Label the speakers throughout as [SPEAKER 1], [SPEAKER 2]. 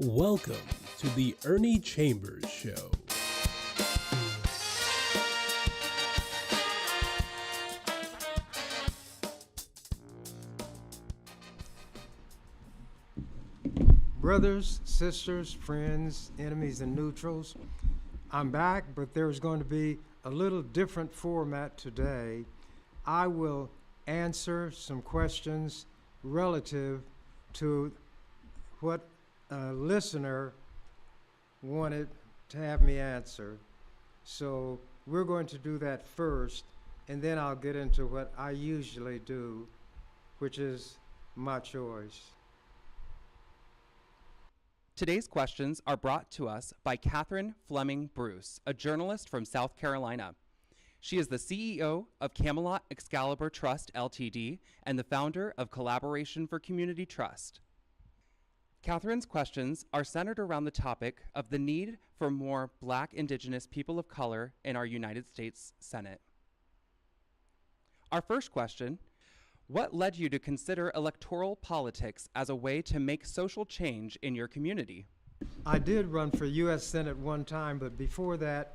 [SPEAKER 1] Welcome to the Ernie Chambers Show.
[SPEAKER 2] Brothers, sisters, friends, enemies, and neutrals, I'm back, but there's going to be a little different format today. I will answer some questions relative to what a listener wanted to have me answer. So we're going to do that first, and then I'll get into what I usually do, which is my choice.
[SPEAKER 3] Today's questions are brought to us by Catherine Fleming Bruce, a journalist from South Carolina. She is the CEO of Camelot Excalibur Trust Ltd. And the founder of Collaboration for Community Trust. Catherine's questions are centered around the topic of the need for more Black, Indigenous people of color in our United States Senate. Our first question: what led you to consider electoral politics as a way to make social change in your community?
[SPEAKER 2] I did run for U.S. Senate one time, but before that,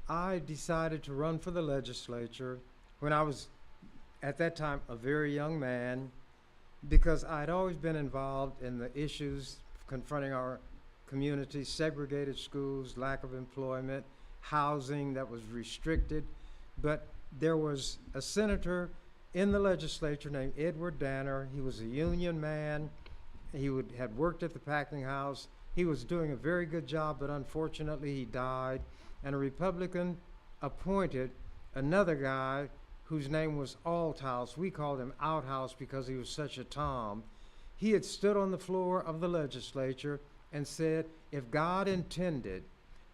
[SPEAKER 2] I decided to run for the legislature when I was, at that time, a very young man, because I'd always been involved in the issues confronting our community: segregated schools, lack of employment, housing that was restricted. But there was a senator in the legislature named Edward Danner. He was a union man. He had worked at the packing house. He was doing a very good job, but unfortunately he died. And a Republican appointed another guy whose name was Althouse. We called him Outhouse because he was such a Tom. He had stood on the floor of the legislature and said, if God intended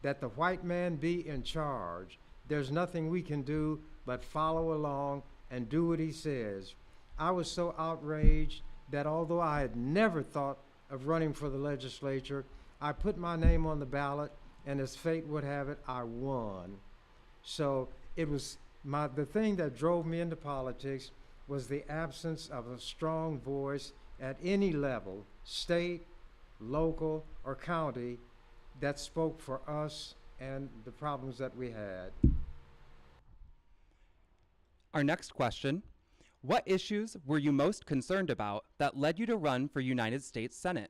[SPEAKER 2] that the white man be in charge, there's nothing we can do but follow along and do what he says. I was so outraged that although I had never thought of running for the legislature, I put my name on the ballot, and as fate would have it, I won. So it was the thing that drove me into politics was the absence of a strong voice at any level, state, local, or county, that spoke for us and the problems that we had.
[SPEAKER 3] Our next question: what issues were you most concerned about that led you to run for United States Senate?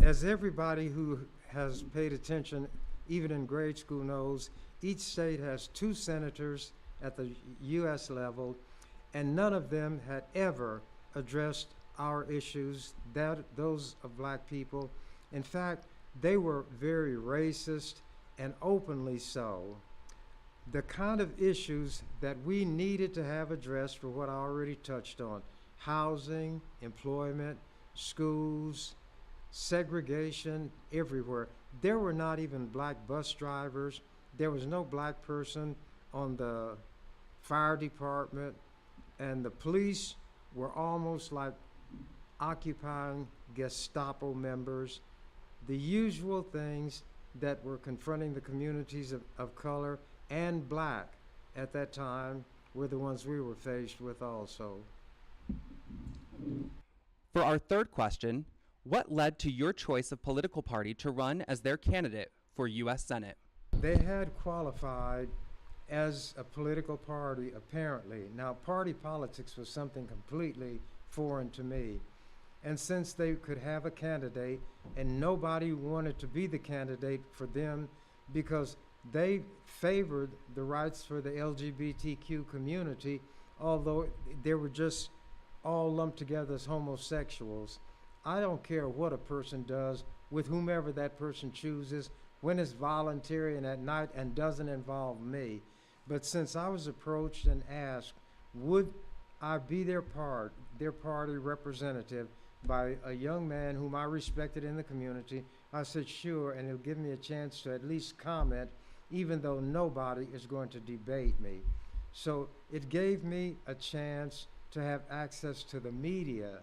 [SPEAKER 2] As everybody who has paid attention, even in grade school, knows, each state has 2 senators at the U.S. level, and none of them had ever addressed our issues, those of Black people. In fact, they were very racist, and openly so. The kind of issues that we needed to have addressed were what I already touched on: housing, employment, schools, segregation everywhere. There were not even Black bus drivers. There was no Black person on the fire department, and the police were almost like occupying Gestapo members. The usual things that were confronting the communities of color and Black at that time were the ones we were faced with also.
[SPEAKER 3] For our third question: what led to your choice of political party to run as their candidate for U.S. Senate?
[SPEAKER 2] They had qualified as a political party, apparently. Now, party politics was something completely foreign to me. And since they could have a candidate and nobody wanted to be the candidate for them because they favored the rights for the LGBTQ community, although they were just all lumped together as homosexuals. I don't care what a person does with whomever that person chooses, when it's voluntary and at night and doesn't involve me. But since I was approached and asked, would I be their party representative by a young man whom I respected in the community, I said sure, and it'll give me a chance to at least comment, even though nobody is going to debate me. So it gave me a chance to have access to the media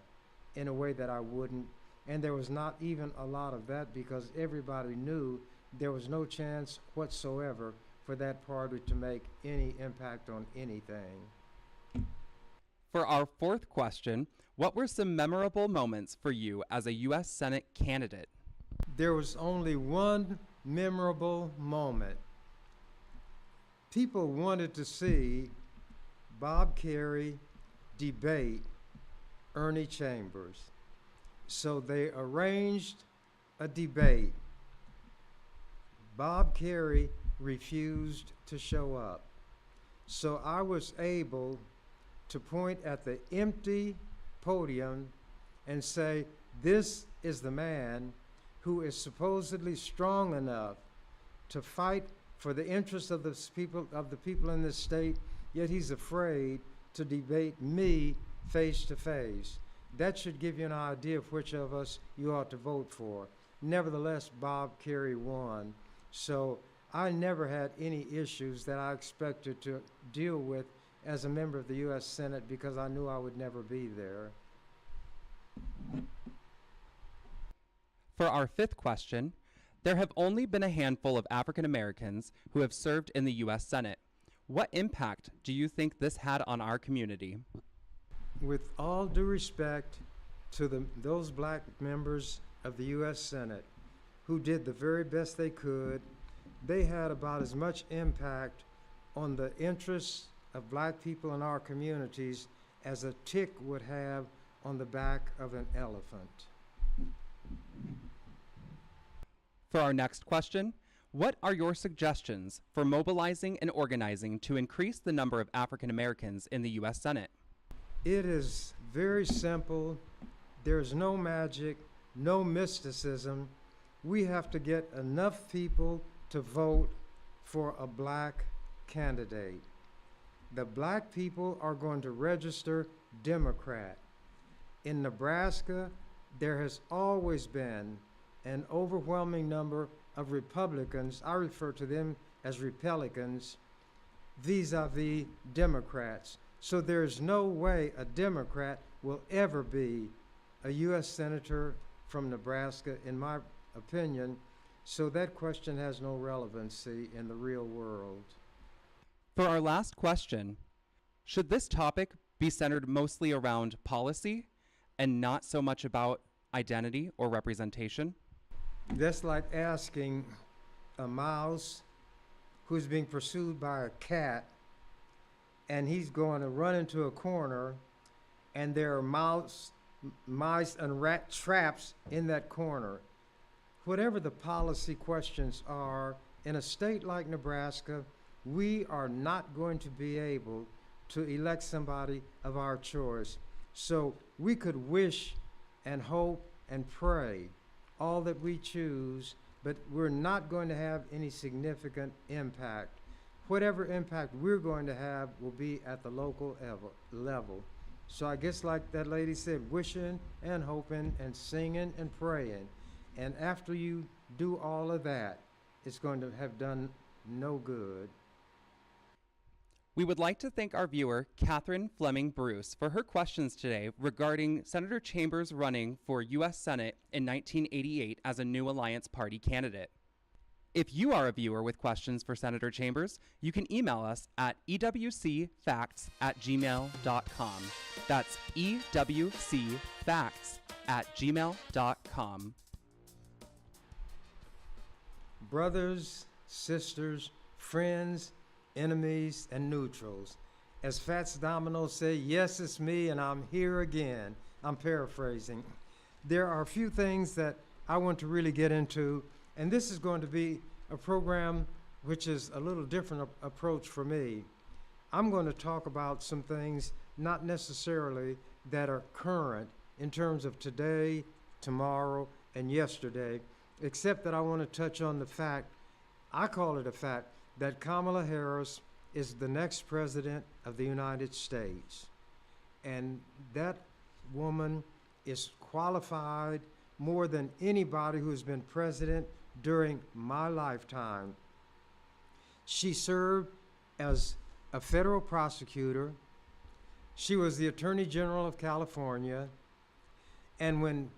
[SPEAKER 2] in a way that I wouldn't, and there was not even a lot of that because everybody knew there was no chance whatsoever for that party to make any impact on anything.
[SPEAKER 3] For our fourth question, what were some memorable moments for you as a U.S. Senate candidate?
[SPEAKER 2] There was only one memorable moment. People wanted to see Bob Kerrey debate Ernie Chambers. So they arranged a debate. Bob Kerrey refused to show up. So I was able to point at the empty podium and say, this is the man who is supposedly strong enough to fight for the interests of the people in this state, yet he's afraid to debate me face to face. That should give you an idea of which of us you ought to vote for. Nevertheless, Bob Kerrey won. So I never had any issues that I expected to deal with as a member of the U.S. Senate because I knew I would never be there.
[SPEAKER 3] For our fifth question, there have only been a handful of African Americans who have served in the U.S. Senate. What impact do you think this had on our community?
[SPEAKER 2] With all due respect to those black members of the U.S. Senate who did the very best they could, they had about as much impact on the interests of black people in our communities as a tick would have on the back of an elephant.
[SPEAKER 3] For our next question, what are your suggestions for mobilizing and organizing to increase the number of African Americans in the U.S. Senate?
[SPEAKER 2] It is very simple. There's no magic, no mysticism. We have to get enough people to vote for a black candidate. The black people are going to register Democrat. In Nebraska, there has always been an overwhelming number of Republicans, I refer to them as Republicans, vis-a-vis Democrats. So there's no way a Democrat will ever be a U.S. Senator from Nebraska, in my opinion. So that question has no relevancy in the real world.
[SPEAKER 3] For our last question, should this topic be centered mostly around policy and not so much about identity or representation?
[SPEAKER 2] That's like asking a mouse who's being pursued by a cat, and he's going to run into a corner, and there are mice and rat traps in that corner. Whatever the policy questions are, in a state like Nebraska, we are not going to be able to elect somebody of our choice. So we could wish and hope and pray all that we choose, but we're not going to have any significant impact. Whatever impact we're going to have will be at the local level. So I guess like that lady said, wishing and hoping and singing and praying. And after you do all of that, it's going to have done no good.
[SPEAKER 3] We would like to thank our viewer, Catherine Fleming Bruce, for her questions today regarding Senator Chambers running for U.S. Senate in 1988 as a New Alliance Party candidate. If you are a viewer with questions for Senator Chambers, you can email us at ewcfacts@gmail.com. That's ewcfacts@gmail.com.
[SPEAKER 2] Brothers, sisters, friends, enemies, and neutrals. As Fats Domino say, yes, it's me, and I'm here again. I'm paraphrasing. There are a few things that I want to really get into, and this is going to be a program which is a little different approach for me. I'm going to talk about some things not necessarily that are current in terms of today, tomorrow, and yesterday, except that I want to touch on the fact, I call it a fact, that Kamala Harris is the next president of the United States. And that woman is qualified more than anybody who has been president during my lifetime. She served as a federal prosecutor. She was the Attorney General of California. And when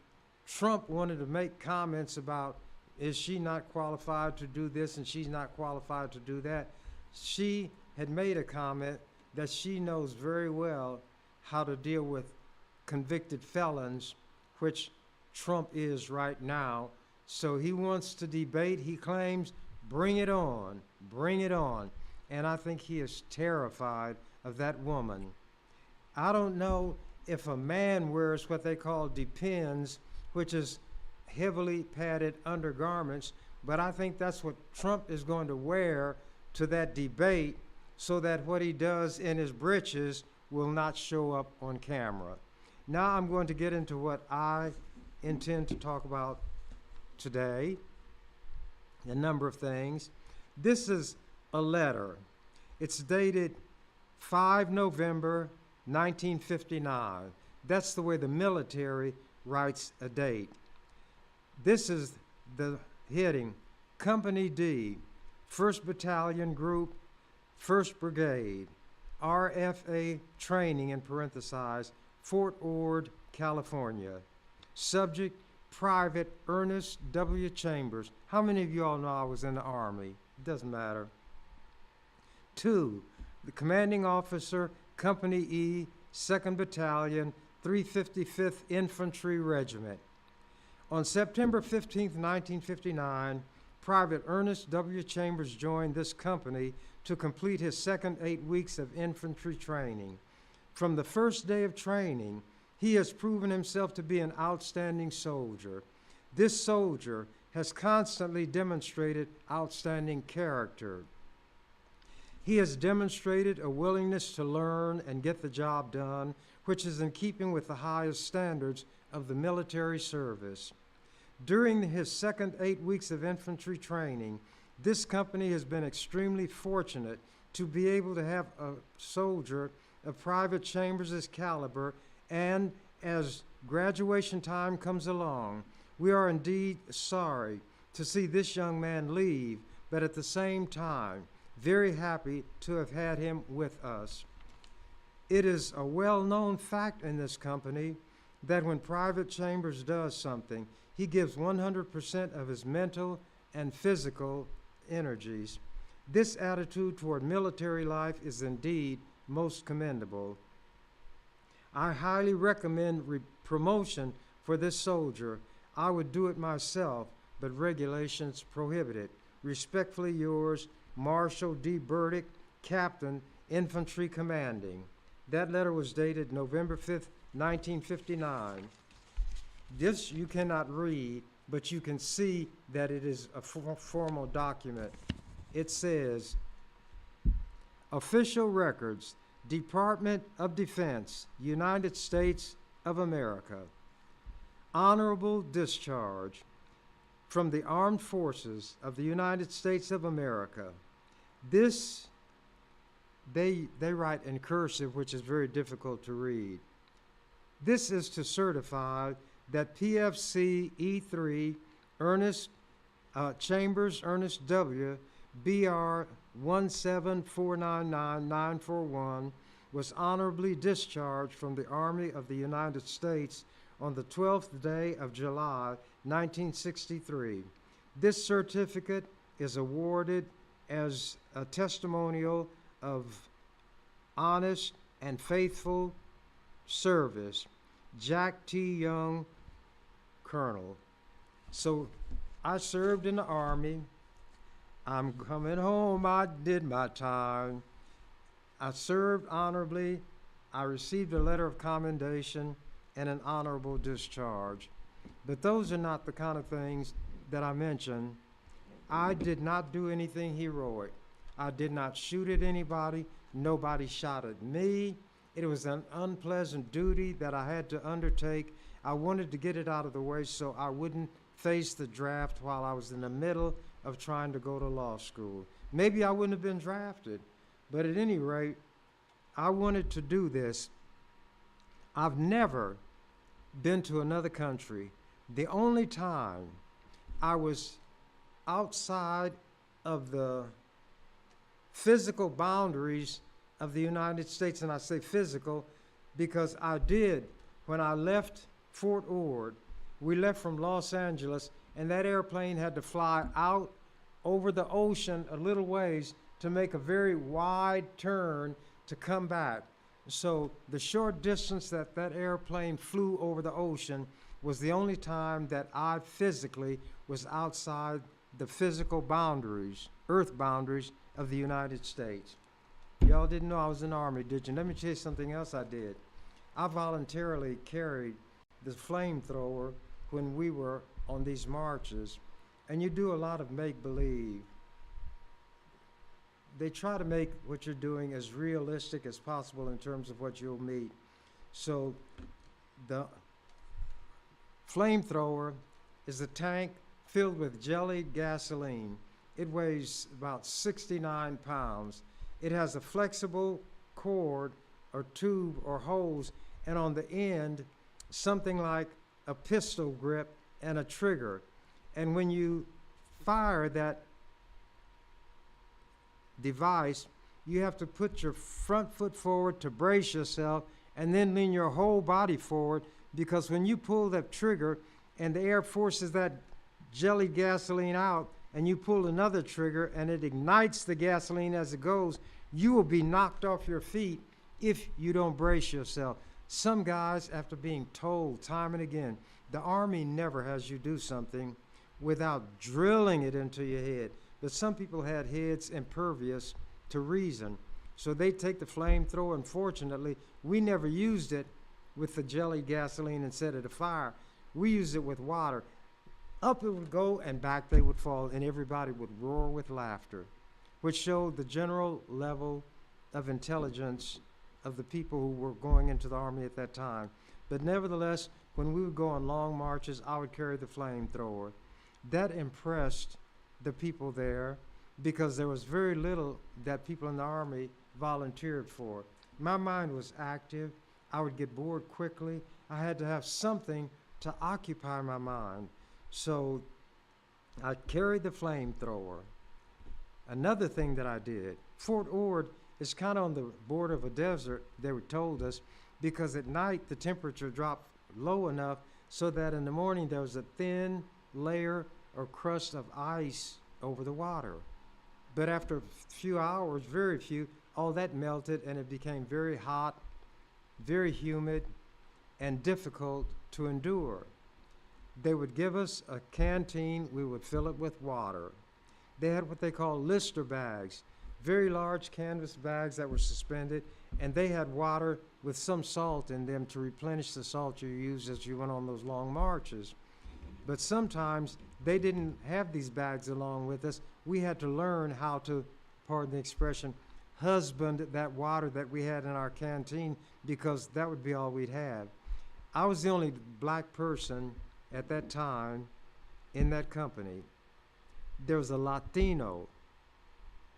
[SPEAKER 2] Trump wanted to make comments about, is she not qualified to do this and she's not qualified to do that, she had made a comment that she knows very well how to deal with convicted felons, which Trump is right now. So he wants to debate. He claims, bring it on, bring it on. And I think he is terrified of that woman. I don't know if a man wears what they call depends, which is heavily padded undergarments, but I think that's what Trump is going to wear to that debate so that what he does in his britches will not show up on camera. Now I'm going to get into what I intend to talk about today, a number of things. This is a letter. It's dated 5 November 1959. That's the way the military writes a date. This is the heading, Company D, 1st Battalion Group, 1st Brigade, RFA Training, in parentheses, Fort Ord, California. Subject, Private Ernest W. Chambers. How many of you all know I was in the Army? It doesn't matter. 2, the commanding officer, Company E, 2nd Battalion, 355th Infantry Regiment. On September 15, 1959, Private Ernest W. Chambers joined this company to complete his second 8 weeks of infantry training. From the first day of training, he has proven himself to be an outstanding soldier. This soldier has constantly demonstrated outstanding character. He has demonstrated a willingness to learn and get the job done, which is in keeping with the highest standards of the military service. During his second 8 weeks of infantry training, this company has been extremely fortunate to be able to have a soldier of Private Chambers' caliber, and as graduation time comes along, we are indeed sorry to see this young man leave, but at the same time, very happy to have had him with us. It is a well-known fact in this company that when Private Chambers does something, he gives 100% of his mental and physical energies. This attitude toward military life is indeed most commendable. I highly recommend promotion for this soldier. I would do it myself, but regulations prohibit it. Respectfully yours, Marshall D. Burdick, Captain, Infantry Commanding. That letter was dated November 5th, 1959. This you cannot read, but you can see that it is a formal document. It says, Official Records, Department of Defense, United States of America. Honorable discharge from the Armed Forces of the United States of America. This, they write in cursive, which is very difficult to read. This is to certify that PFC E3 Ernest Chambers Ernest W. BR 1749941 was honorably discharged from the Army of the United States on the 12th day of July, 1963. This certificate is awarded as a testimonial of honest and faithful service. Jack T. Young, Colonel. So I served in the Army. I'm coming home, I did my time. I served honorably. I received a letter of commendation and an honorable discharge. But those are not the kind of things that I mentioned. I did not do anything heroic. I did not shoot at anybody. Nobody shot at me. It was an unpleasant duty that I had to undertake. I wanted to get it out of the way so I wouldn't face the draft while I was in the middle of trying to go to law school. Maybe I wouldn't have been drafted, but at any rate, I wanted to do this. I've never been to another country. The only time I was outside of the physical boundaries of the United States, and I say physical because I did, when I left Fort Ord, we left from Los Angeles, and that airplane had to fly out over the ocean a little ways to make a very wide turn to come back. So the short distance that that airplane flew over the ocean was the only time that I physically was outside the physical boundaries, earth boundaries of the United States. Y'all didn't know I was in the Army, did you? Let me tell you something else I did. I voluntarily carried the flamethrower when we were on these marches, and you do a lot of make-believe. They try to make what you're doing as realistic as possible in terms of what you'll meet. So the flamethrower is a tank filled with jellied gasoline. It weighs about 69 pounds. It has a flexible cord or tube or hose, and on the end, something like a pistol grip and a trigger. And when you fire that device, you have to put your front foot forward to brace yourself and then lean your whole body forward, because when you pull that trigger and the air forces that jelly gasoline out and you pull another trigger and it ignites the gasoline as it goes, you will be knocked off your feet if you don't brace yourself. Some guys, after being told time and again, the Army never has you do something without drilling it into your head. But some people had heads impervious to reason. So they take the flamethrower. Unfortunately, we never used it with the jelly gasoline and set it afire. We used it with water. Up it would go and back they would fall, and everybody would roar with laughter, which showed the general level of intelligence of the people who were going into the Army at that time. But nevertheless, when we would go on long marches, I would carry the flamethrower. That impressed the people there, because there was very little that people in the Army volunteered for. My mind was active. I would get bored quickly. I had to have something to occupy my mind. So I carried the flamethrower. Another thing that I did, Fort Ord is kind of on the border of a desert, they were told us, because at night the temperature dropped low enough so that in the morning there was a thin layer or crust of ice over the water. But after a few hours, very few, all that melted and it became very hot, very humid, and difficult to endure. They would give us a canteen, we would fill it with water. They had what they call Lister bags, very large canvas bags that were suspended, and they had water with some salt in them to replenish the salt you used as you went on those long marches. But sometimes they didn't have these bags along with us. We had to learn how to, pardon the expression, husband that water that we had in our canteen, because that would be all we'd have. I was the only black person at that time in that company. There was a Latino,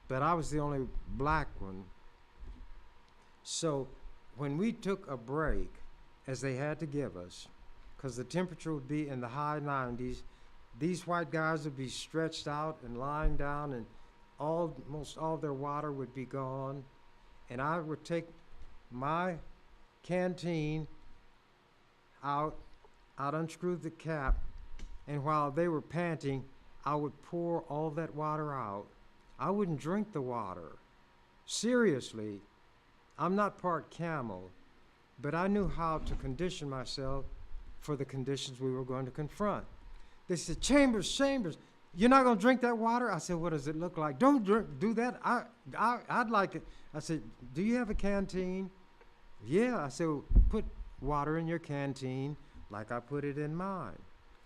[SPEAKER 2] but I was the only black one. So when we took a break, as they had to give us, because the temperature would be in the high 90s, these white guys would be stretched out and lying down, and almost all their water would be gone. And I would take my canteen out, I'd unscrew the cap, and while they were panting, I would pour all that water out. I wouldn't drink the water. Seriously, I'm not part camel, but I knew how to condition myself for the conditions we were going to confront. They said, Chambers, you're not going to drink that water? I said, what does it look like? Don't do that. I'd like it. I said, do you have a canteen? Yeah. I said, well, put water in your canteen like I put it in mine.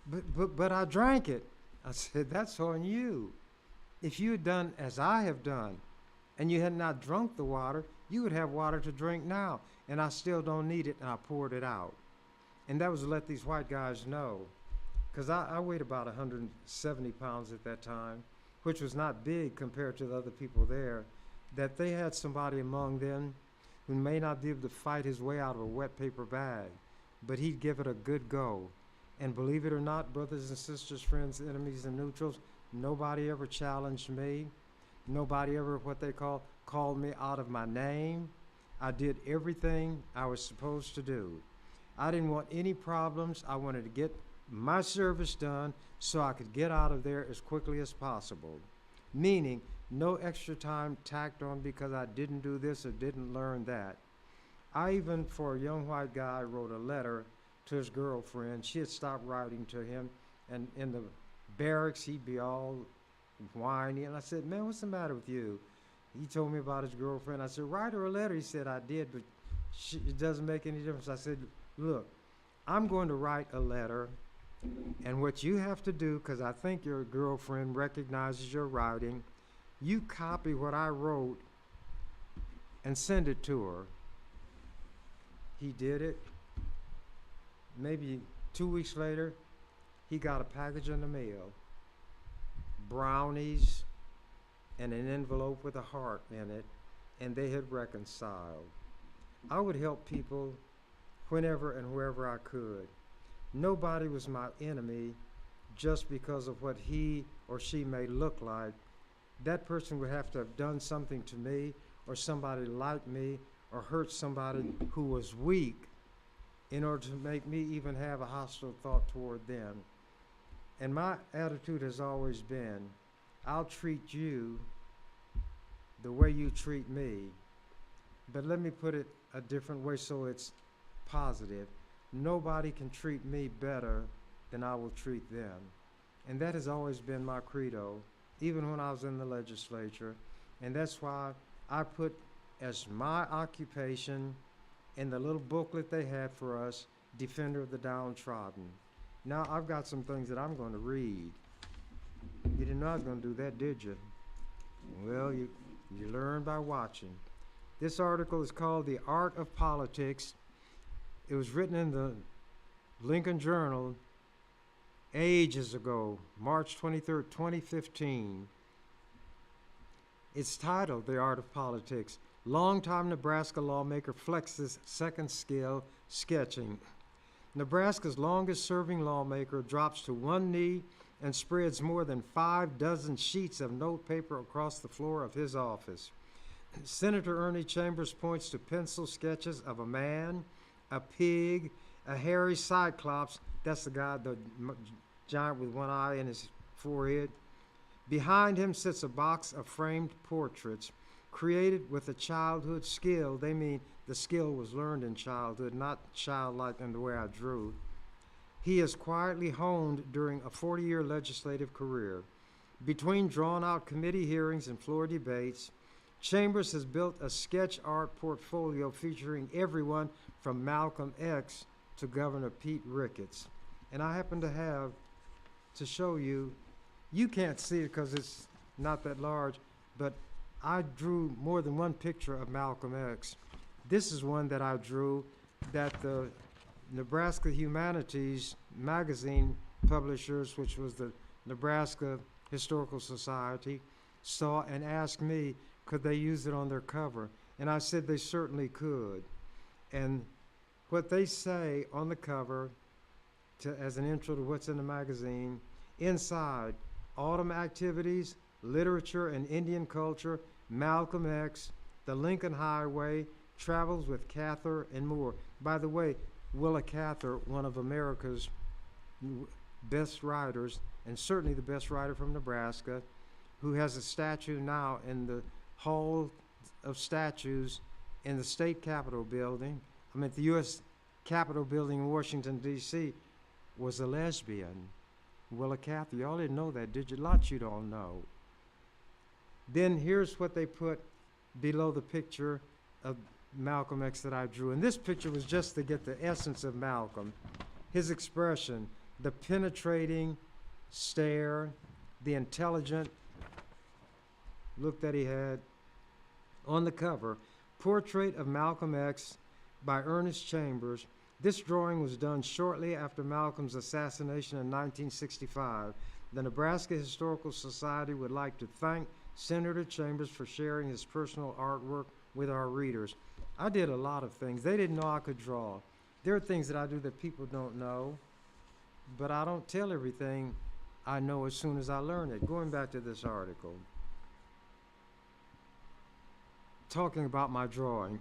[SPEAKER 2] But I drank it. I said, that's on you. If you had done as I have done and you had not drunk the water, you would have water to drink now. And I still don't need it, and I poured it out. And that was to let these white guys know, because I weighed about 170 pounds at that time, which was not big compared to the other people there, that they had somebody among them who may not be able to fight his way out of a wet paper bag, but he'd give it a good go. And believe it or not, brothers and sisters, friends, enemies, and neutrals, nobody ever challenged me. Nobody ever, what they called me out of my name. I did everything I was supposed to do. I didn't want any problems. I wanted to get my service done so I could get out of there as quickly as possible. Meaning, no extra time tacked on because I didn't do this or didn't learn that. I even, for a young white guy, wrote a letter to his girlfriend. She had stopped writing to him, and in the barracks, he'd be all whiny. And I said, man, what's the matter with you? He told me about his girlfriend. I said, write her a letter. He said, I did, but it doesn't make any difference. I said, look, I'm going to write a letter, and what you have to do, because I think your girlfriend recognizes your writing, you copy what I wrote and send it to her. He did it. Maybe 2 weeks later, he got a package in the mail. Brownies and an envelope with a heart in it, and they had reconciled. I would help people whenever and wherever I could. Nobody was my enemy just because of what he or she may look like. That person would have to have done something to me, or somebody like me, or hurt somebody who was weak in order to make me even have a hostile thought toward them. And my attitude has always been, I'll treat you the way you treat me. But let me put it a different way so it's positive. Nobody can treat me better than I will treat them. And that has always been my credo, even when I was in the legislature. And that's why I put as my occupation in the little booklet they had for us, Defender of the Downtrodden. Now I've got some things that I'm going to read. You didn't know I was going to do that, did you? Well, you learn by watching. This article is called The Art of Politics. It was written in the Lincoln Journal ages ago, March 23rd, 2015. It's titled The Art of Politics. Longtime Nebraska lawmaker flexes second skill, sketching. Nebraska's longest-serving lawmaker drops to one knee and spreads more than 6 sheets of notepaper across the floor of his office. Senator Ernie Chambers points to pencil sketches of a man, a pig, a hairy cyclops, that's the guy, the giant with one eye in his forehead. Behind him sits a box of framed portraits created with a childhood skill. They mean the skill was learned in childhood, not childlike in the way I drew. He is quietly honed during a 40-year legislative career. Between drawn-out committee hearings and floor debates, Chambers has built a sketch art portfolio featuring everyone from Malcolm X to Governor Pete Ricketts. And I happen to have to show you, you can't see it because it's not that large, but I drew more than one picture of Malcolm X. This is one that I drew that the Nebraska Humanities magazine publishers, which was the Nebraska Historical Society, saw and asked me, could they use it on their cover? And I said they certainly could. And what they say on the cover, as an intro to what's in the magazine, inside, autumn activities, literature and Indian culture, Malcolm X, the Lincoln Highway, travels with Cather, and more. By the way, Willa Cather, one of America's best writers, and certainly the best writer from Nebraska, who has a statue now in the Hall of Statues in the State Capitol building, the U.S. Capitol building in Washington, D.C., was a lesbian. Willa Cather, y'all didn't know that, did you? Lots you don't know. Then here's what they put below the picture of Malcolm X that I drew. And this picture was just to get the essence of Malcolm. His expression, the penetrating stare, the intelligent look that he had. On the cover, Portrait of Malcolm X by Ernest Chambers. This drawing was done shortly after Malcolm's assassination in 1965. The Nebraska Historical Society would like to thank Senator Chambers for sharing his personal artwork with our readers. I did a lot of things. They didn't know I could draw. There are things that I do that people don't know, but I don't tell everything I know as soon as I learn it. Going back to this article, talking about my drawing.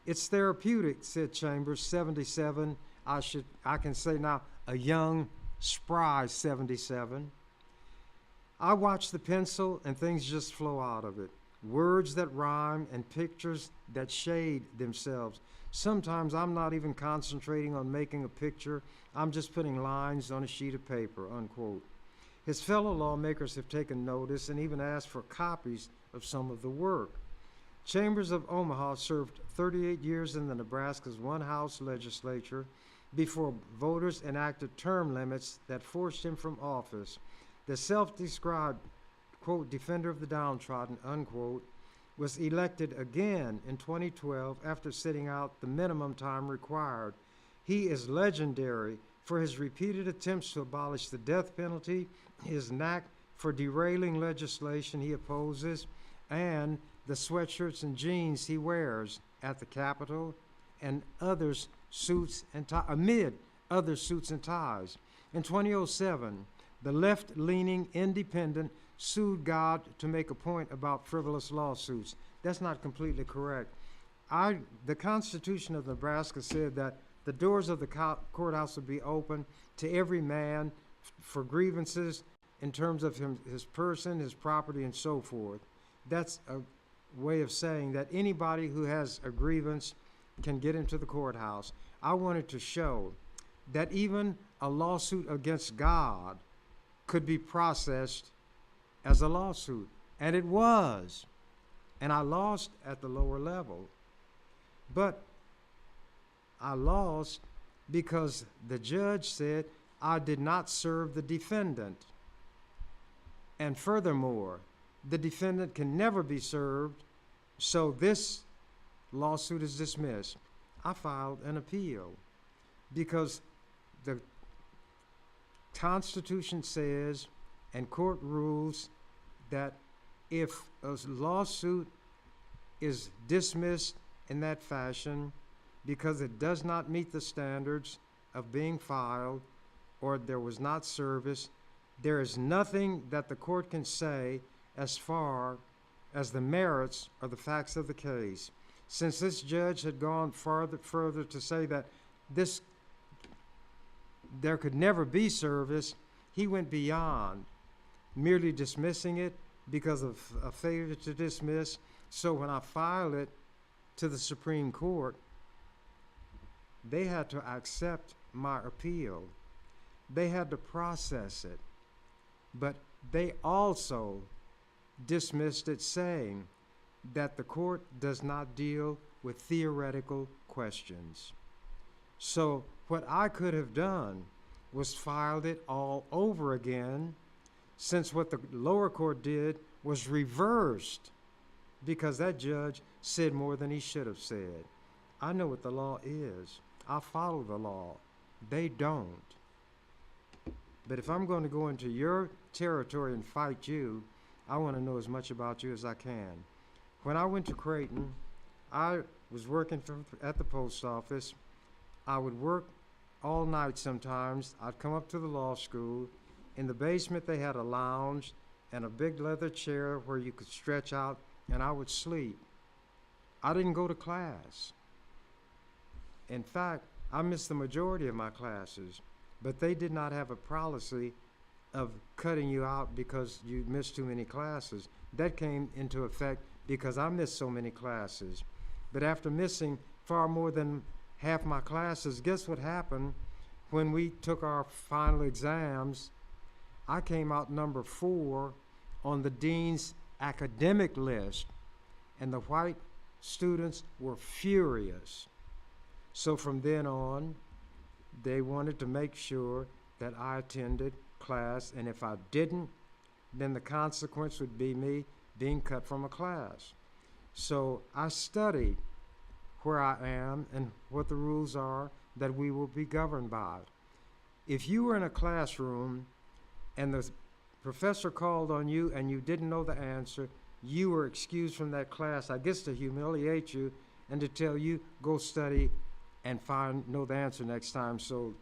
[SPEAKER 2] It's therapeutic, said Chambers, 77. I can say now, a young, spry 77. I watch the pencil and things just flow out of it. words that rhyme, and pictures that shade themselves. Sometimes I'm not even concentrating on making a picture. I'm just putting lines on a sheet of paper, unquote. His fellow lawmakers have taken notice and even asked for copies of some of the work. Chambers of Omaha served 38 years in the Nebraska's one-house legislature before voters enacted term limits that forced him from office. The self-described, quote, defender of the downtrodden, unquote, was elected again in 2012 after sitting out the minimum time required. He is legendary for his repeated attempts to abolish the death penalty, his knack for derailing legislation he opposes, and the sweatshirts and jeans he wears at the Capitol and others suits and amid other suits and ties. In 2007, the left-leaning independent sued God to make a point about frivolous lawsuits. That's not completely correct. The Constitution of Nebraska said that the doors of the courthouse would be open to every man for grievances in terms of his person, his property, and so forth. That's a way of saying that anybody who has a grievance can get into the courthouse. I wanted to show that even a lawsuit against God could be processed as a lawsuit, and it was. And I lost at the lower level. But I lost because the judge said I did not serve the defendant. And furthermore, the defendant can never be served, so this lawsuit is dismissed. I filed an appeal because the Constitution says and court rules that if a lawsuit is dismissed in that fashion because it does not meet the standards of being filed or there was not service, there is nothing that the court can say as far as the merits or the facts of the case. Since this judge had gone further to say that there could never be service, he went beyond merely dismissing it because of a failure to dismiss. So when I filed it to the Supreme Court, they had to accept my appeal. They had to process it. But they also dismissed it, saying that the court does not deal with theoretical questions. So what I could have done was filed it all over again, since what the lower court did was reversed because that judge said more than he should have said. I know what the law is. I follow the law. They don't. But if I'm going to go into your territory and fight you, I want to know as much about you as I can. When I went to Creighton, I was working at the post office. I would work all night sometimes. I'd come up to the law school. In the basement, they had a lounge and a big leather chair where you could stretch out, and I would sleep. I didn't go to class. In fact, I missed the majority of my classes, but they did not have a policy of cutting you out because you missed too many classes. That came into effect because I missed so many classes. But after missing far more than half my classes, guess what happened when we took our final exams? I came out number 4 on the dean's academic list, and the white students were furious. So from then on, they wanted to make sure that I attended class, and if I didn't, then the consequence would be me being cut from a class. So I studied where I am and what the rules are that we will be governed by. If you were in a classroom and the professor called on you and you didn't know the answer, you were excused from that class, I guess to humiliate you and to tell you, go study and know the answer next time. So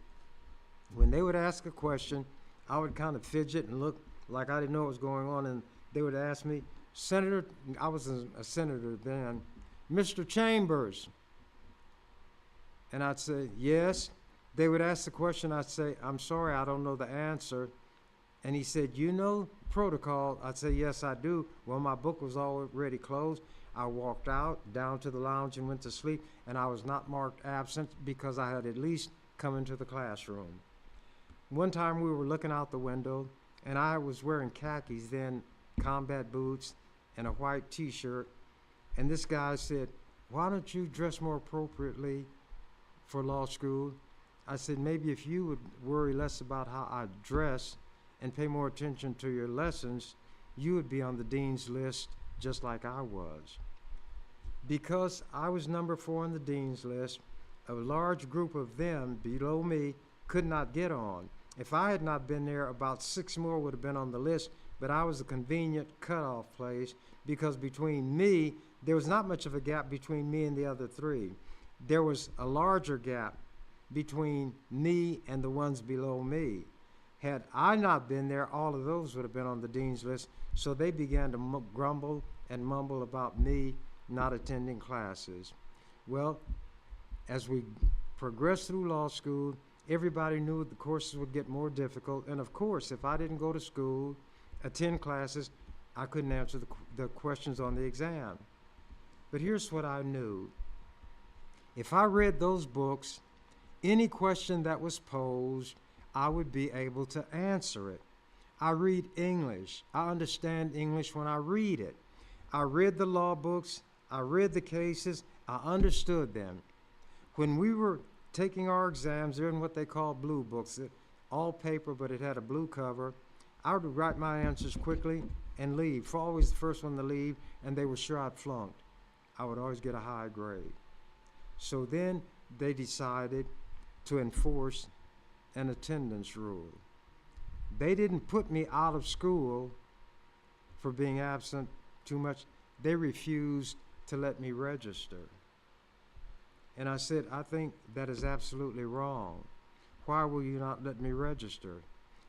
[SPEAKER 2] when they would ask a question, I would kind of fidget and look like I didn't know what was going on, and they would ask me, Senator, I was a senator then, Mr. Chambers. And I'd say, yes. They would ask the question, I'd say, I'm sorry, I don't know the answer. And he said, you know protocol? I'd say, yes, I do. Well, my book was already closed. I walked out, down to the lounge and went to sleep, and I was not marked absent because I had at least come into the classroom. One time we were looking out the window, and I was wearing khakis then, combat boots, and a white t-shirt, and this guy said, why don't you dress more appropriately for law school? I said, maybe if you would worry less about how I dress and pay more attention to your lessons, you would be on the dean's list just like I was. Because I was number 4 on the dean's list, a large group of them below me could not get on. If I had not been there, about 6 more would have been on the list, but I was a convenient cutoff place because between me, there was not much of a gap between me and the other 3. There was a larger gap between me and the ones below me. Had I not been there, all of those would have been on the dean's list, so they began to grumble and mumble about me not attending classes. Well, as we progressed through law school, everybody knew the courses would get more difficult, and of course, if I didn't go to school, attend classes, I couldn't answer the questions on the exam. But here's what I knew. If I read those books, any question that was posed, I would be able to answer it. I read English. I understand English when I read it. I read the law books. I read the cases. I understood them. When we were taking our exams, they're in what they call blue books, all paper, but it had a blue cover. I would write my answers quickly and leave. For always the first one to leave, and they were sure I'd flunked. I would always get a high grade. So then they decided to enforce an attendance rule. They didn't put me out of school for being absent too much. They refused to let me register. And I said, I think that is absolutely wrong. Why will you not let me register?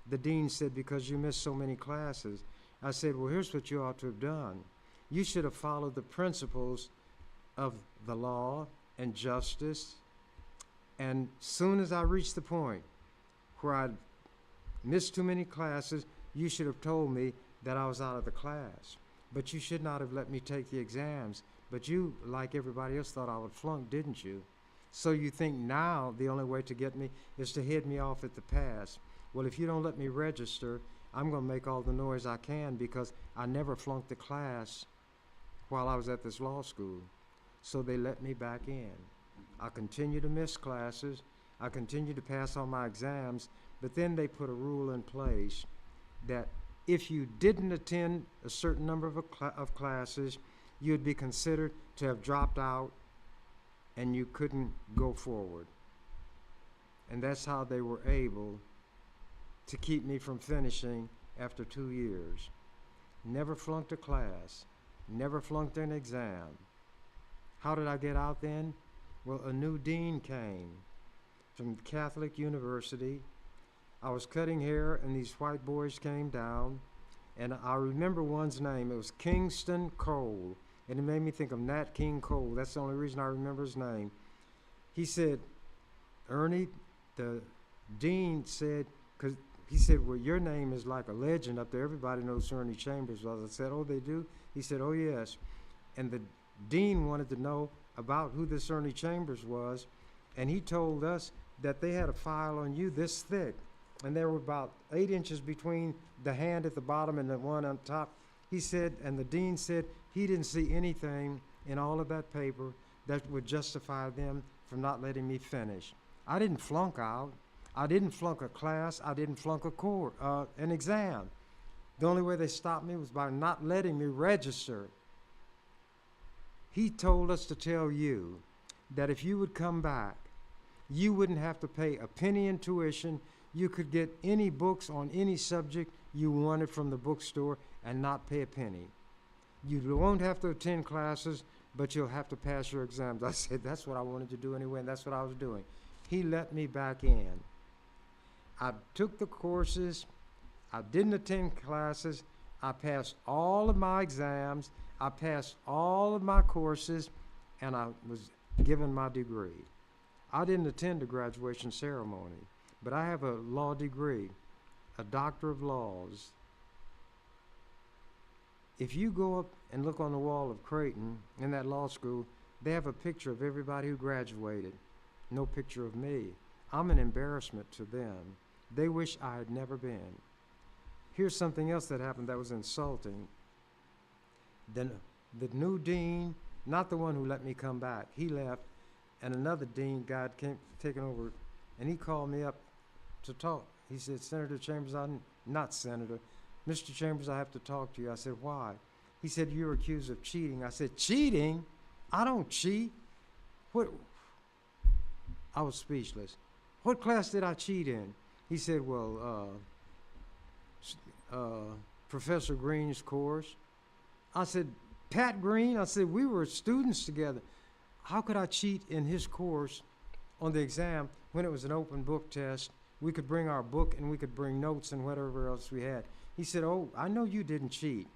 [SPEAKER 2] The dean said, because you missed so many classes. I said, well, here's what you ought to have done. You should have followed the principles of the law and justice. And soon as I reached the point where I'd missed too many classes, you should have told me that I was out of the class. But you should not have let me take the exams. But you, like everybody else, thought I would flunk, didn't you? So you think now the only way to get me is to head me off at the pass. Well, if you don't let me register, I'm going to make all the noise I can because I never flunked the class while I was at this law school. So they let me back in. I continued to miss classes. I continued to pass on my exams, but then they put a rule in place that if you didn't attend a certain number of classes, you'd be considered to have dropped out and you couldn't go forward. And that's how they were able to keep me from finishing after 2 years. Never flunked a class, never flunked an exam. How did I get out then? Well, a new dean came from Catholic University. I was cutting hair and these white boys came down, and I remember one's name. It was Kingston Cole, and it made me think of Nat King Cole. That's the only reason I remember his name. He said, Ernie, the dean said, because he said, well, your name is like a legend up there. Everybody knows who Ernie Chambers was. I said, oh, they do? He said, oh, yes. And the dean wanted to know about who this Ernie Chambers was, and he told us that they had a file on you this thick, and there were about 8 inches between the hand at the bottom and the one on top. He said, and the dean said, he didn't see anything in all of that paper that would justify them from not letting me finish. I didn't flunk out. I didn't flunk a class. I didn't flunk an exam. The only way they stopped me was by not letting me register. He told us to tell you that if you would come back, you wouldn't have to pay a penny in tuition. You could get any books on any subject you wanted from the bookstore and not pay a penny. You won't have to attend classes, but you'll have to pass your exams. I said, that's what I wanted to do anyway, and that's what I was doing. He let me back in. I took the courses. I didn't attend classes. I passed all of my exams. I passed all of my courses, and I was given my degree. I didn't attend a graduation ceremony, but I have a law degree, a doctor of laws. If you go up and look on the wall of Creighton in that law school, they have a picture of everybody who graduated. No picture of me. I'm an embarrassment to them. They wish I had never been. Here's something else that happened that was insulting. The new dean, not the one who let me come back, he left, and another dean guy came taking over, and he called me up to talk. He said, Senator Chambers, not Senator, Mr. Chambers, I have to talk to you. I said, why? He said, you're accused of cheating. I said, cheating? I don't cheat. What? I was speechless. What class did I cheat in? He said, well, Professor Green's course. I said, Pat Green? I said, we were students together. How could I cheat in his course on the exam when it was an open book test? We could bring our book and we could bring notes and whatever else we had. He said, oh, I know you didn't cheat.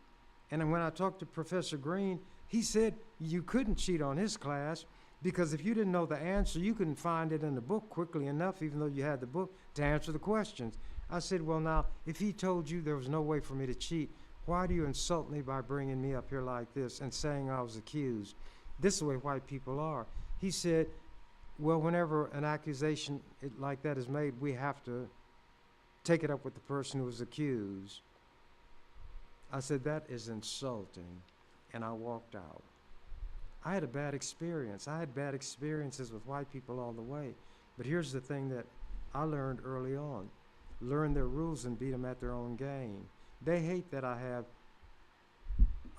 [SPEAKER 2] And then when I talked to Professor Green, he said you couldn't cheat on his class because if you didn't know the answer, you couldn't find it in the book quickly enough, even though you had the book, to answer the questions. I said, well, now, if he told you there was no way for me to cheat, why do you insult me by bringing me up here like this and saying I was accused? This is the way white people are. He said, well, whenever an accusation like that is made, we have to take it up with the person who was accused. I said, that is insulting, and I walked out. I had a bad experience. I had bad experiences with white people all the way. But here's the thing that I learned early on. Learn their rules and beat them at their own game. They hate that I have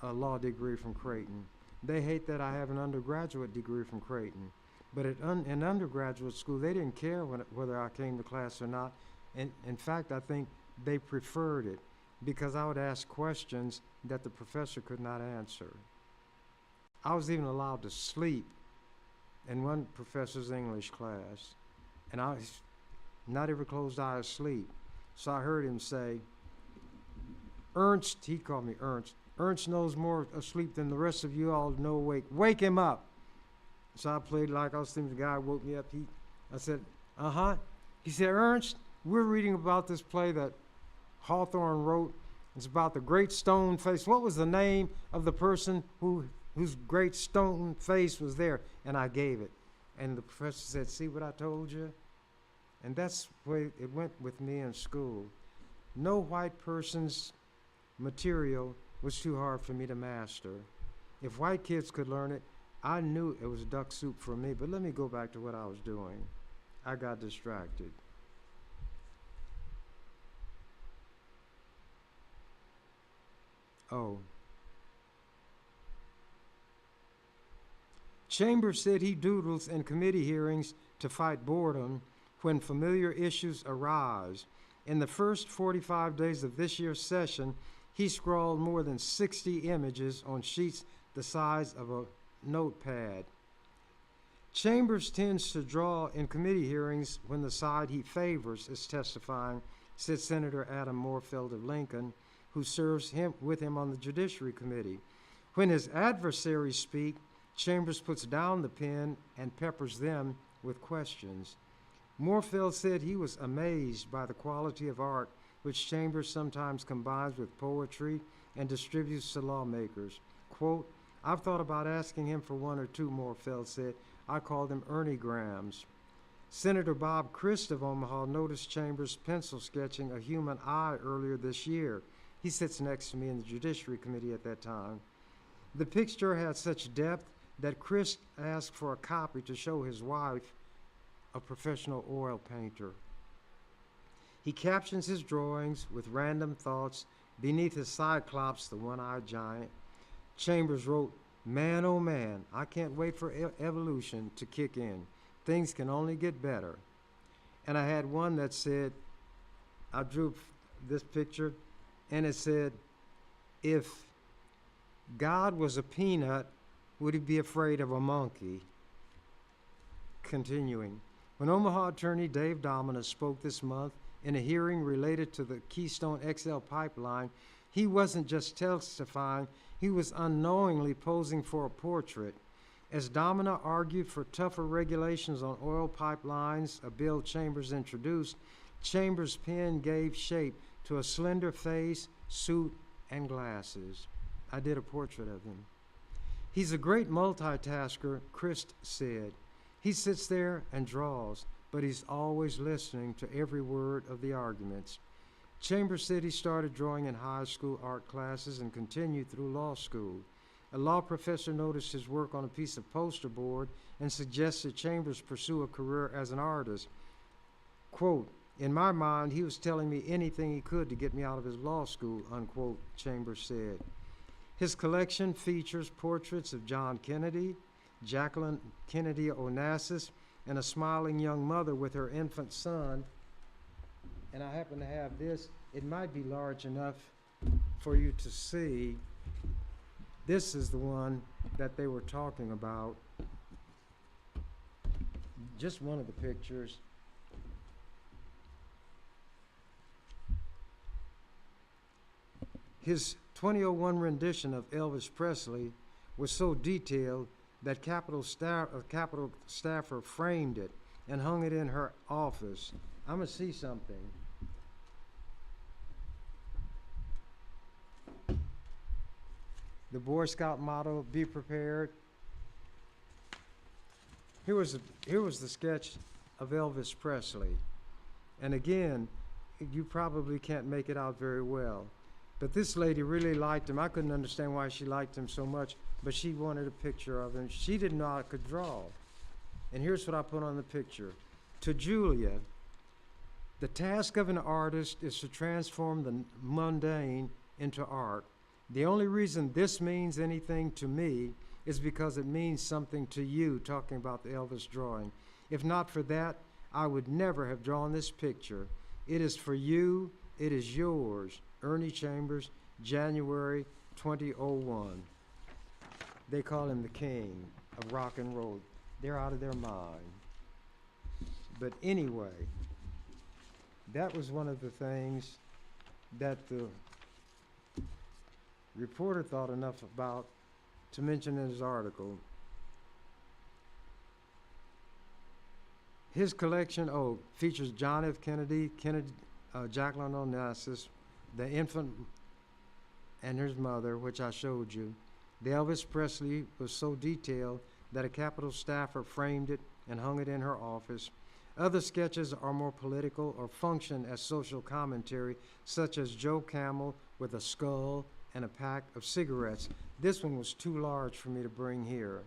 [SPEAKER 2] a law degree from Creighton. They hate that I have an undergraduate degree from Creighton. But in undergraduate school, they didn't care whether I came to class or not. And in fact, I think they preferred it because I would ask questions that the professor could not answer. I was even allowed to sleep in one professor's English class, and I was not every closed eye asleep. So I heard him say, Ernst, he called me Ernst, Ernst knows more asleep than the rest of you all know awake. Wake him up. So I played like I was thinking the guy woke me up. I said, uh-huh. He said, Ernst, we're reading about this play that Hawthorne wrote. It's about the great stone face. What was the name of the person whose great stone face was there? And I gave it. And the professor said, see what I told you? And that's the way it went with me in school. No white person's material was too hard for me to master. If white kids could learn it, I knew it was duck soup for me. But let me go back to what I was doing. I got distracted. Oh. Chambers said he doodles in committee hearings to fight boredom when familiar issues arise. In the first 45 days of this year's session, he scrawled more than 60 images on sheets the size of a notepad. Chambers tends to draw in committee hearings when the side he favors is testifying, said Senator Adam Moorfield of Lincoln, who serves with him on the Judiciary Committee. When his adversaries speak, Chambers puts down the pen and peppers them with questions. Moorfield said he was amazed by the quality of art which Chambers sometimes combines with poetry and distributes to lawmakers. Quote, I've thought about asking him for one or two, Moorfield said. I call them Ernie Grams. Senator Bob Christ of Omaha noticed Chambers pencil sketching a human eye earlier this year. He sits next to me in the Judiciary Committee at that time. The picture had such depth that Christ asked for a copy to show his wife, a professional oil painter. He captions his drawings with random thoughts. Beneath his cyclops, the one-eyed giant, Chambers wrote, man, oh man, I can't wait for evolution to kick in. Things can only get better. And I had one that said, I drew this picture, and it said, if God was a peanut, would he be afraid of a monkey? Continuing, when Omaha attorney Dave Domina spoke this month in a hearing related to the Keystone XL pipeline, he wasn't just testifying, he was unknowingly posing for a portrait. As Domina argued for tougher regulations on oil pipelines, a bill Chambers introduced, Chambers' pen gave shape to a slender face, suit, and glasses. I did a portrait of him. He's a great multitasker, Christ said. He sits there and draws, but he's always listening to every word of the arguments. Chambers said he started drawing in high school art classes and continued through law school. A law professor noticed his work on a piece of poster board and suggested Chambers pursue a career as an artist. Quote, "In my mind, he was telling me anything he could to get me out of his law school," unquote, Chambers said. His collection features portraits of John Kennedy, Jacqueline Kennedy Onassis, and a smiling young mother with her infant son. And I happen to have this. It might be large enough for you to see. This is the one that they were talking about. Just one of the pictures. His 2001 rendition of Elvis Presley was so detailed that Capitol staffer framed it and hung it in her office. I'm gonna see something. The Boy Scout motto, "Be prepared." Here was the sketch of Elvis Presley. And again, you probably can't make it out very well. But this lady really liked him. I couldn't understand why she liked him so much, but she wanted a picture of him. She didn't know I could draw. And here's what I put on the picture. To Julia, the task of an artist is to transform the mundane into art. The only reason this means anything to me is because it means something to you, talking about the Elvis drawing. If not for that, I would never have drawn this picture. It is for you, it is yours. Ernie Chambers, January 2001. They call him the king of rock and roll. They're out of their mind. But anyway, that was one of the things that the reporter thought enough about to mention in his article. His collection, features John F. Kennedy, Jacqueline Onassis, the infant and his mother, which I showed you. The Elvis Presley was so detailed that a Capitol staffer framed it and hung it in her office. Other sketches are more political or function as social commentary, such as Joe Camel with a skull and a pack of cigarettes. This one was too large for me to bring here.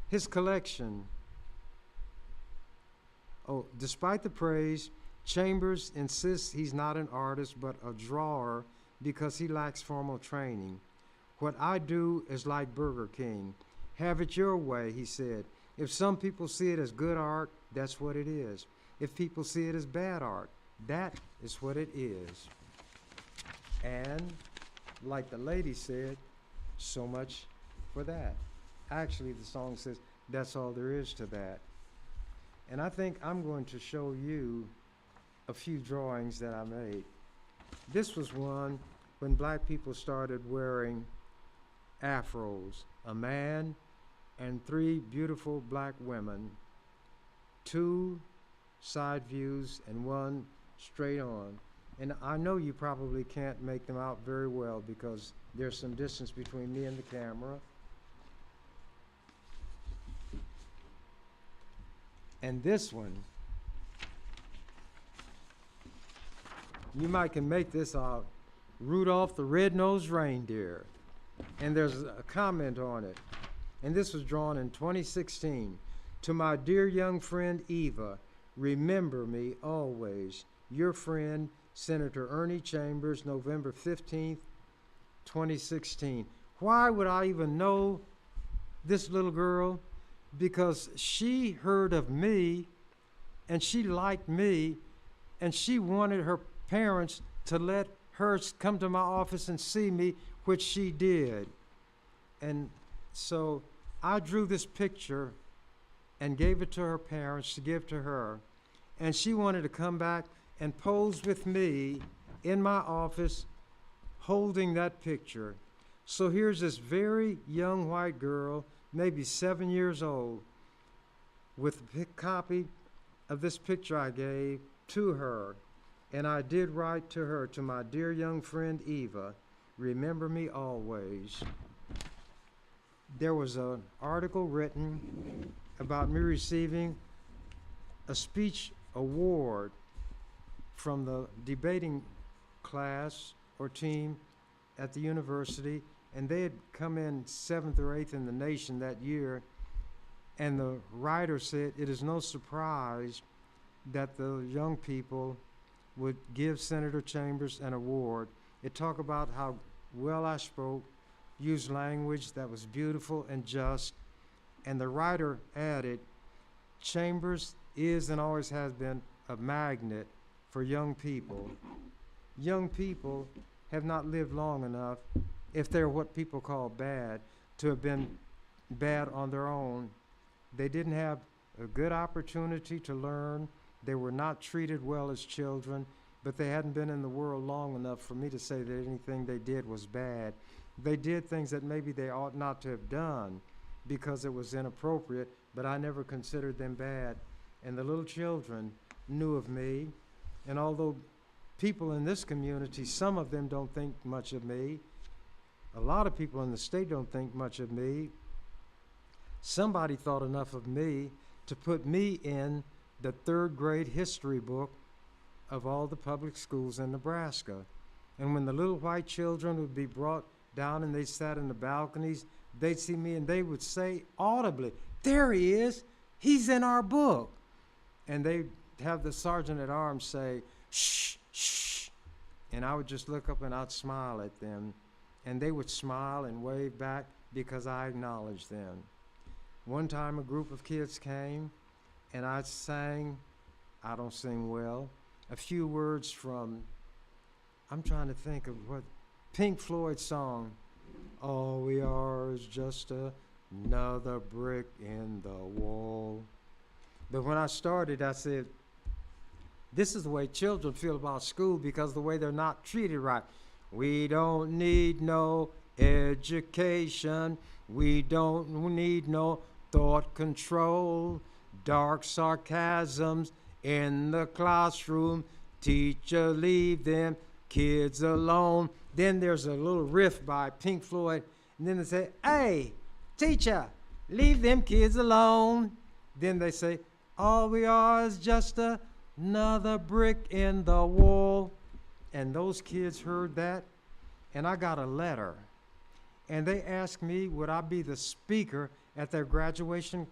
[SPEAKER 2] His collection. Despite the praise, Chambers insists he's not an artist but a drawer because he lacks formal training. "What I do is like Burger King. Have it your way," he said. "If some people see it as good art, that's what it is. If people see it as bad art, that is what it is." And like the lady said, so much for that. Actually, the song says, that's all there is to that. And I think I'm going to show you a few drawings that I made. This was one when black people started wearing afros. A man and 3 beautiful black women, 2 side views and 1 straight on. And I know you probably can't make them out very well because there's some distance between me and the camera. And this one, you might can make this out, Rudolph the Red-Nosed Reindeer. And there's a comment on it. And this was drawn in 2016. "To my dear young friend Eva, remember me always. Your friend, Senator Ernie Chambers, November 15th, 2016. Why would I even know this little girl? Because she heard of me, and she liked me, and she wanted her parents to let her come to my office and see me, which she did. And so I drew this picture and gave it to her parents to give to her. And she wanted to come back and pose with me in my office holding that picture. So here's this very young white girl, maybe 7 years old, with a copy of this picture I gave to her. And I did write to her, to my dear young friend Eva, remember me always. There was an article written about me receiving a speech award from the debating class or team at the university, and they had come in 7th or 8th in the nation that year, and the writer said it is no surprise that the young people would give Senator Chambers an award. It talked about how well I spoke, used language that was beautiful and just, and the writer added, Chambers is and always has been a magnet for young people. Young people have not lived long enough, if they're what people call bad, to have been bad on their own. They didn't have a good opportunity to learn. They were not treated well as children, but they hadn't been in the world long enough for me to say that anything they did was bad. They did things that maybe they ought not to have done because it was inappropriate, but I never considered them bad. And the little children knew of me, and although people in this community, some of them don't think much of me, a lot of people in the state don't think much of me, somebody thought enough of me to put me in the 3rd grade history book of all the public schools in Nebraska. And when the little white children would be brought down and they sat in the balconies, they'd see me and they would say audibly, there he is, he's in our book. And they'd have the sergeant at arms say, shh, shh. And I would just look up and I'd smile at them. And they would smile and wave back because I acknowledged them. One time a group of kids came and I sang, I don't sing well, a few words from, I'm trying to think of what, Pink Floyd song, all we are is just another brick in the wall. But when I started, I said, this is the way children feel about school because the way they're not treated right. We don't need no education. We don't need no thought control. Dark sarcasms in the classroom. Teacher, leave them kids alone. Then there's a little riff by Pink Floyd. And then they say, hey, teacher, leave them kids alone. Then they say, all we are is just another brick in the wall. And those kids heard that, and I got a letter. And they asked me, would I be the speaker at their graduation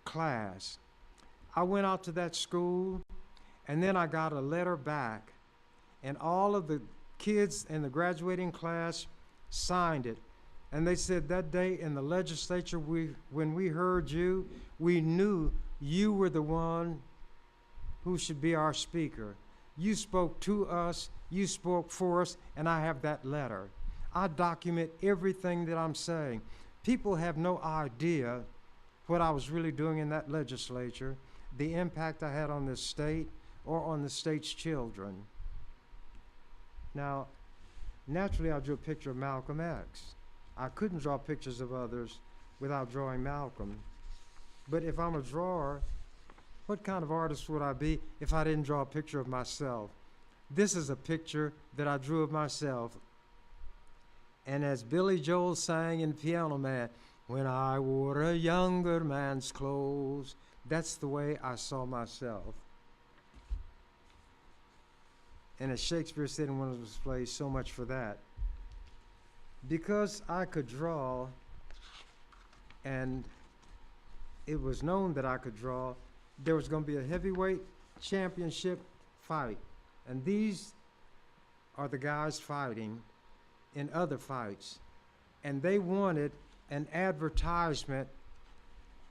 [SPEAKER 2] class? I went out to that school, and then I got a letter back. And all of the kids in the graduating class signed it. And they said that day in the legislature, when we heard you, we knew you were the one who should be our speaker. You spoke to us, you spoke for us, and I have that letter. I document everything that I'm saying. People have no idea what I was really doing in that legislature, the impact I had on this state or on the state's children. Now, naturally, I drew a picture of Malcolm X. I couldn't draw pictures of others without drawing Malcolm. But if I'm a drawer, what kind of artist would I be if I didn't draw a picture of myself? This is a picture that I drew of myself. And as Billy Joel sang in Piano Man, when I wore a younger man's clothes, that's the way I saw myself. And as Shakespeare said in one of his plays, so much for that. Because I could draw, and it was known that I could draw, there was going to be a heavyweight championship fight. And these are the guys fighting in other fights. And they wanted an advertisement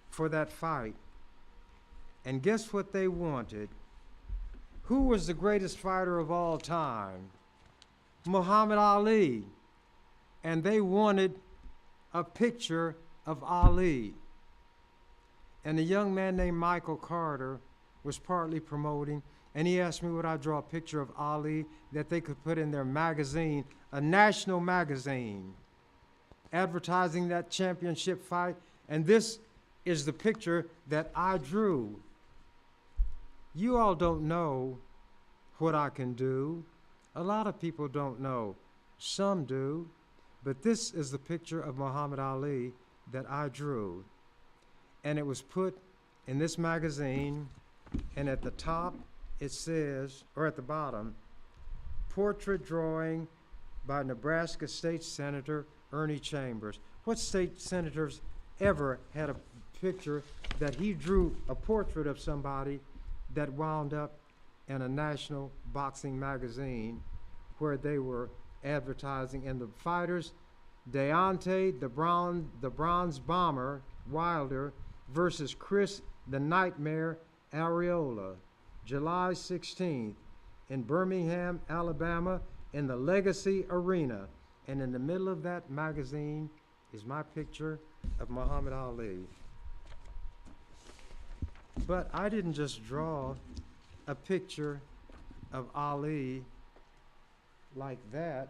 [SPEAKER 2] for that fight. And guess what they wanted? Who was the greatest fighter of all time? Muhammad Ali. And they wanted a picture of Ali. And a young man named Michael Carter was partly promoting, and he asked me would I draw a picture of Ali that they could put in their magazine, a national magazine, advertising that championship fight. And this is the picture that I drew. You all don't know what I can do. A lot of people don't know. Some do. But this is the picture of Muhammad Ali that I drew. And it was put in this magazine, and at the top it says, or at the bottom, portrait drawing by Nebraska State Senator Ernie Chambers. What state senators ever had a picture that he drew a portrait of somebody that wound up in a national boxing magazine where they were advertising, and the fighters, Deontay, the bronze bomber, Wilder, versus Chris the Nightmare Arreola, July 16th in Birmingham, Alabama, in the Legacy Arena. And in the middle of that magazine is my picture of Muhammad Ali. But I didn't just draw a picture of Ali like that.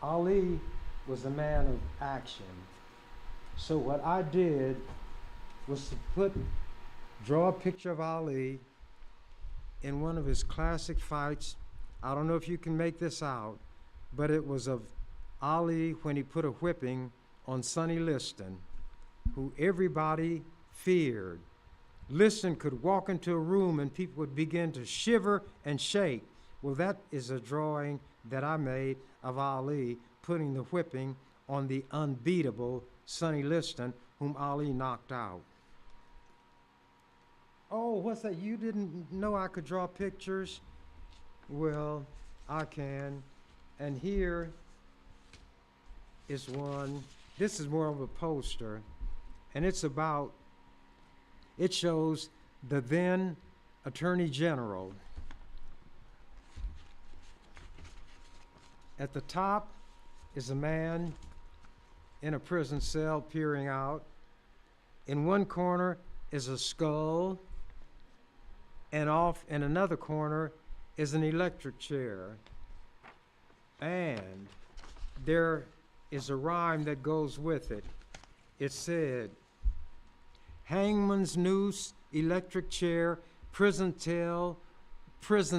[SPEAKER 2] Ali was a man of action. So what I did was to draw a picture of Ali in one of his classic fights. I don't know if you can make this out, but it was of Ali when he put a whipping on Sonny Liston, who everybody feared. Liston could walk into a room and people would begin to shiver and shake. Well, that is a drawing that I made of Ali putting the whipping on the unbeatable Sonny Liston, whom Ali knocked out. Oh, what's that? You didn't know I could draw pictures? Well, I can. And here is one. This is more of a poster. And it shows the then Attorney General. At the top is a man in a prison cell peering out. In one corner is a skull, and off in another corner is an electric chair. And there is a rhyme that goes with it. It said, hangman's noose, electric chair, prison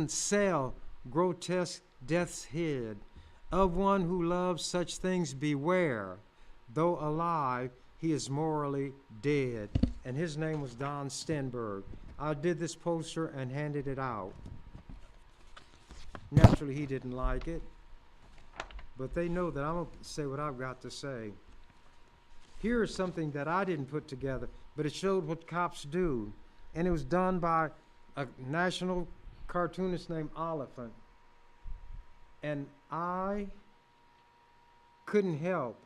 [SPEAKER 2] cell, grotesque death's head. Of one who loves such things beware. Though alive, he is morally dead. And his name was Don Stenberg. I did this poster and handed it out. Naturally, he didn't like it, but they know that I'm going to say what I've got to say. Here is something that I didn't put together, but it showed what cops do. And it was done by a national cartoonist named Oliphant. And I couldn't help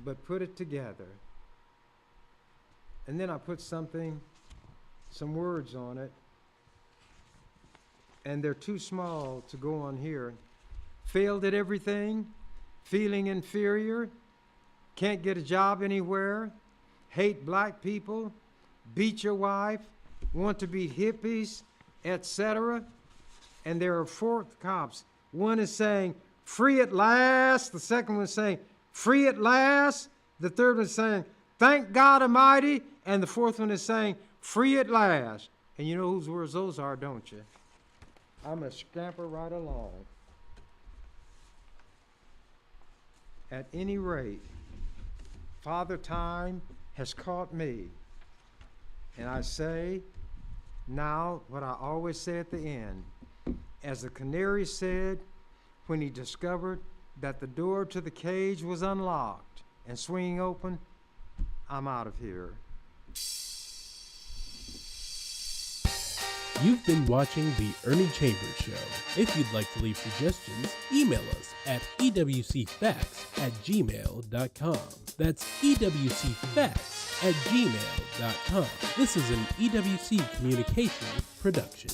[SPEAKER 2] but put it together. And then I put some words on it, and they're too small to go on here. Failed at everything, feeling inferior, can't get a job anywhere, hate black people, beat your wife, want to be hippies, etc. And there are four cops. One is saying, free at last. The second one is saying, free at last. The third one is saying, thank God Almighty. And the fourth one is saying, free at last. And you know whose words those are, don't you? I'm going to scamper right along. At any rate, Father Time has caught me. And I say now what I always say at the end. As the canary said when he discovered that the door to the cage was unlocked and swinging open, I'm out of here.
[SPEAKER 1] You've been watching The Ernie Chambers Show. If you'd like to leave suggestions, email us at ewcfacts@gmail.com. That's ewcfacts@gmail.com. This is an EWC Communications production.